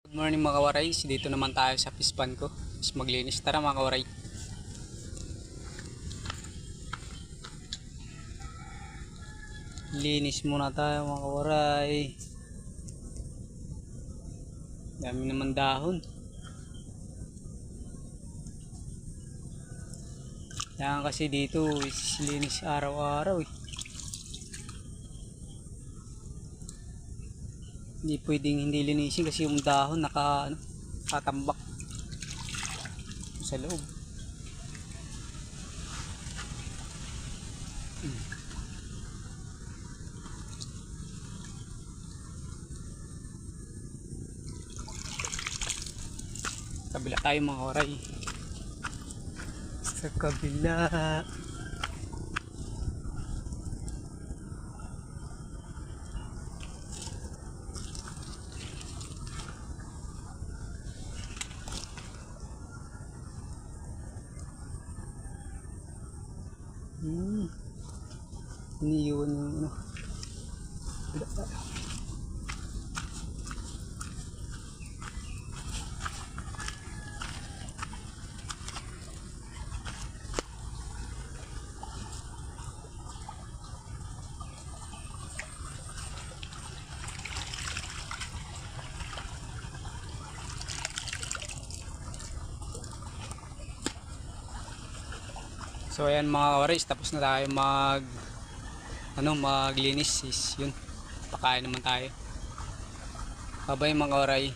Good morning mga kawaray, dito naman tayo sa fish pond ko. Mas maglinis, tara mga kawaray. Linis muna tayo mga kawaray. Dami naman dahon. Yan kasi dito linis araw-araw eh. Hindi pwedeng hindi linisin kasi yung dahon nakatambak sa loob. Kabila tayo mga kawaray. Sa kabila. Iniiwan yung ano. So ayan mga kawaris, tapos na tayo maglinis. Yun, pakain naman tayo. Bye bye mga kawaray.